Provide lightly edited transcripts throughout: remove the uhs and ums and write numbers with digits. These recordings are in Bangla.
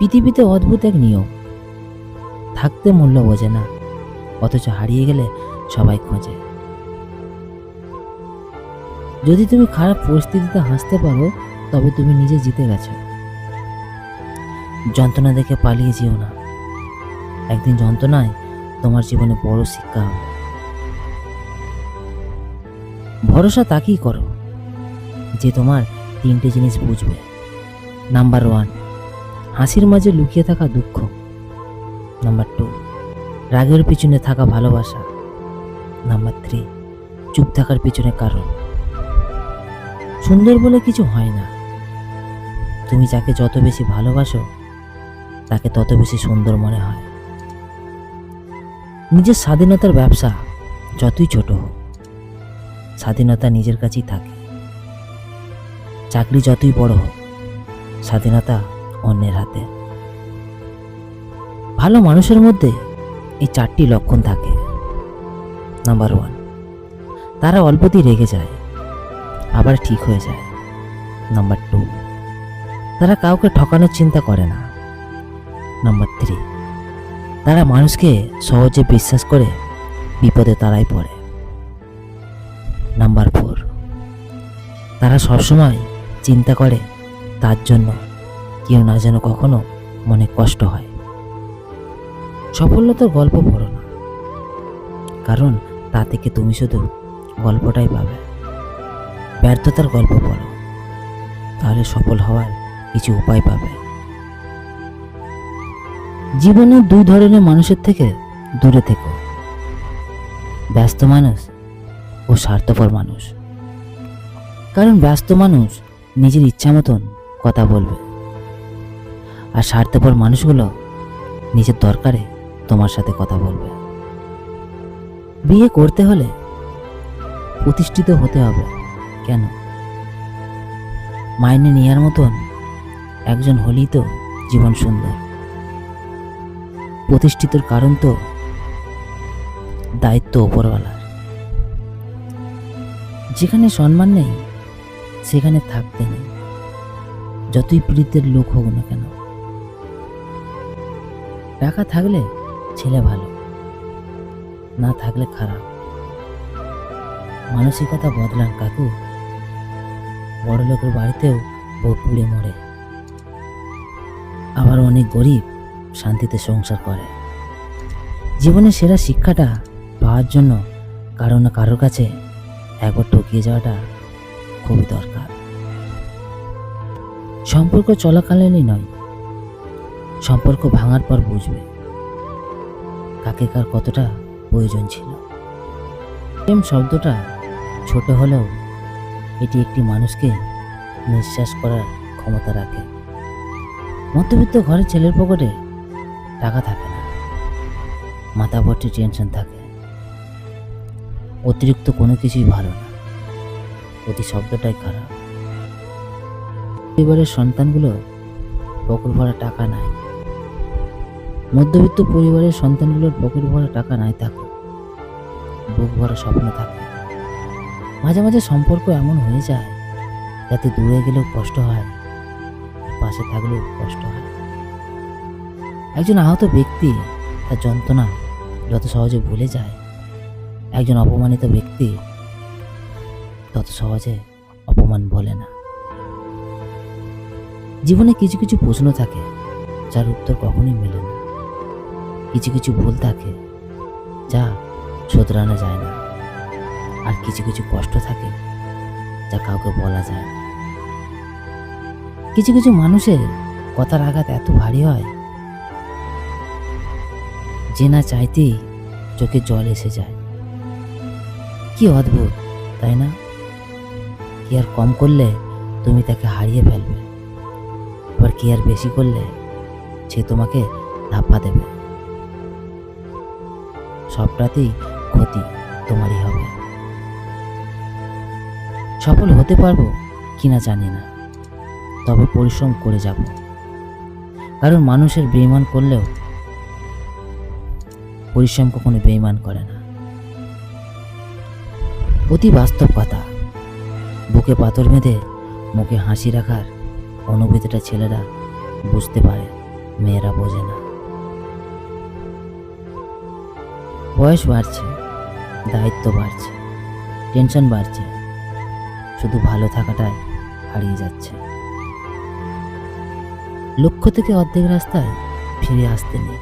পৃথিবীতে অদ্ভুত এক নিয়ম, থাকতে মূল্য বোঝে না, অথচ হারিয়ে গেলে সবাই খোঁজে। যদি তুমি খারাপ পরিস্থিতিতে হাসতে পারো, তবে তুমি নিজে জিতে গেছো। যন্ত্রণা দেখে পালিয়ে যেও না, একদিন যন্ত্রণায় তোমার জীবনে বড় শিক্ষা হবে। ভরসা তাকেই করো যে তোমার তিনটে জিনিস বুঝবে। নাম্বার 1, হাসির মাঝে লুকিয়ে থাকা দুঃখ। নাম্বার 2, রাগের পিছনে থাকা ভালোবাসা। নাম্বার 3, চুপ থাকার পিছনে কারণ। সুন্দর বলে কিছু হয় না, তুমি যাকে যত বেশি ভালোবাসো তাকে তত বেশি সুন্দর মনে হয়। নিজের স্বাধীনতার ব্যবসা যতই ছোট হোক, স্বাধীনতা নিজের কাছেই থাকে। চাকরি যতই বড় হোক, স্বাধীনতা অন্যের হাতে। ভালো মানুষের মধ্যে এই 4টি লক্ষণ থাকে। নাম্বার 1, তারা অল্পতেই রেগে যায়, আবার ঠিক হয়ে যায়। নাম্বার 2, তারা কাউকে ঠকানোর চিন্তা করে না। নাম্বার 3, তারা মানুষকে সহজে বিশ্বাস করে বিপদে তারাই পড়ে। নাম্বার 4, তারা সবসময় চিন্তা করে তার জন্য কেউ না যেন কখনো মনে কষ্ট হয়। সফলতার গল্প পড়ো না, কারণ তা থেকে তুমি শুধু গল্পটাই পাবে। ব্যর্থতার গল্প পড়ো, তাহলে সফল হওয়ার কিছু উপায় পাবে। জীবনে 2 ধরনের মানুষের থেকে দূরে থেকো, ব্যস্ত মানুষ ও স্বার্থপর মানুষ। কারণ ব্যস্ত মানুষ নিজের ইচ্ছা মতন কথা বলবে, আর স্বার্থপর মানুষগুলো নিজের দরকারে তোমার সাথে কথা বলবে। বিয়ে করতে হলে প্রতিষ্ঠিত হতে হবে কেন? মাইনে নেওয়ার মতন একজন হলেই তো জীবন সুন্দর। প্রতিষ্ঠিতর কারণ তো দায়িত্ব ওপরওয়ালার। যেখানে সম্মান নেই সেখানে থাকতে নেই, যতই পীড়িতের লোক হোক না কেন। টাকা থাকলে ছেলে ভালো, না থাকলে খারাপ। মানসিকতা বদলান কাকু, বড় লোকের বাড়িতেও বউ পুড়ে মরে, আবার অনেক গরিব শান্তিতে সংসার করে। জীবনের সেরা শিক্ষাটা পাওয়ার জন্য কারো না কারোর কাছে একবার টকিয়ে যাওয়াটা খুবই দরকার। সম্পর্ক চলাকালীনই নয়, সম্পর্ক ভাঙার পর বুঝবে কাকে কার কতটা প্রয়োজন ছিল। প্রেম শব্দটা ছোট হলেও এটি একটি মানুষকে নিঃশ্বাস করার ক্ষমতা রাখে। মধ্যবিত্ত ঘরের ছেলের পকেটে টাকা থাকে না, মাথা ভর্তি টেনশন থাকে। অতিরিক্ত কোনো কিছুই ভালো না, অতি শব্দটাই খারাপ। পরিবারের সন্তানগুলো পকেট ভরা টাকা নাই, মধ্যবিত্ত পরিবারের সন্তানগুলোর পকেট ভরা টাকা নাই থাকে, বুক ভরা স্বপ্ন থাকে। মাঝে মাঝে সম্পর্ক এমন হয়ে যায় যাতে দূরে গেলেও কষ্ট হয়, পাশে থাকলেও কষ্ট হয়। একজন আহত ব্যক্তি তার যন্ত্রণা যত সহজে ভুলে যায়, একজন অপমানিত ব্যক্তি তত সহজে অপমান ভোলে না। জীবনে কিছু কিছু প্রশ্ন থাকে যার উত্তর কখনোই মেলে না, কিছু কিছু ভুল থাকে যা শোধরানো যায় না, আর কিছু কিছু কষ্ট থাকে যা কাউকে বলা যায় না। কিছু কিছু মানুষের কথার আঘাত এত ভারী হয় যে না চাইতেই চোখে জল এসে যায়। কি অদ্ভুত তাই না? কি আর কম করলে তুমি তাকে হারিয়ে ফেলবে, আবার কি আর বেশি করলে সে তোমাকে ধাপ্পা দেবে। সবটাতেই ক্ষতি তোমারই হবে। সফল হতে পারবো কিনা জানি না, তবে পরিশ্রম করে যাব। কারণ মানুষের বেঈমান করলেও পরিশ্রম কখনো বেঈমান করে না। অতি বাস্তব কথা, বুকে পাথর বেঁধে মুখে হাসি রাখার অনুভূতিটা ছেলেরা বুঝতে পারে, মেয়েরা বোঝে না। বয়স বাড়ছে, দায়িত্ব বাড়ছে, টেনশন বাড়ছে, শুধু ভালো থাকাটাই হারিয়ে যাচ্ছে। লক্ষ্য থেকে অর্ধেক রাস্তায় ফিরে আসতে নেই,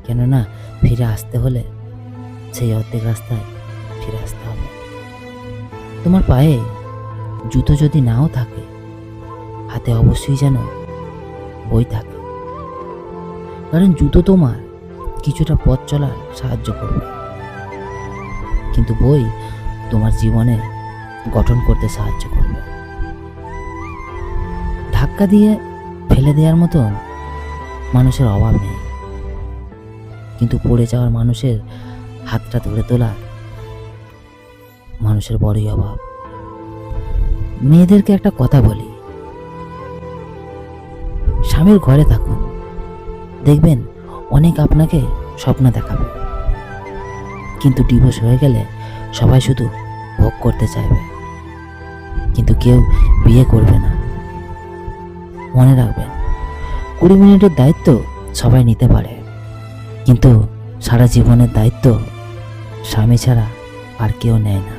কেননা ফিরে আসতে হলে সেই অর্ধেক রাস্তায় ফিরে আসতে হবে। তোমার পায়ে জুতো যদি নাও থাকে, হাতে অবশ্যই যেন বই থাকে, কারণ জুতো তোমার কিছুটা পথ চলার সাহায্য করবে, কিন্তু বই তোমার জীবনে গঠন করতে সাহায্য করবে। ধাক্কা দিয়ে ফেলে দেওয়ার মতন মানুষের অভাব নেই, কিন্তু পড়ে যাওয়ার মানুষের হাতটা ধরে তোলার মানুষের বড়ই অভাব। মেয়েদেরকে একটা কথা বলি, স্বামীর ঘরে থাকুন, দেখবেন অনেক আপনাকে স্বপ্ন দেখাবে, কিন্তু ডিভোর্স হয়ে গেলে সবাই শুধু ভোগ করতে চাইবে, কিন্তু কেউ বিয়ে করবে না। মনে রাখবেন, 20 মিনিটের দায়িত্ব সবাই নিতে পারে, কিন্তু সারা জীবনের দায়িত্ব স্বামী ছাড়া আর কেউ নেয় না।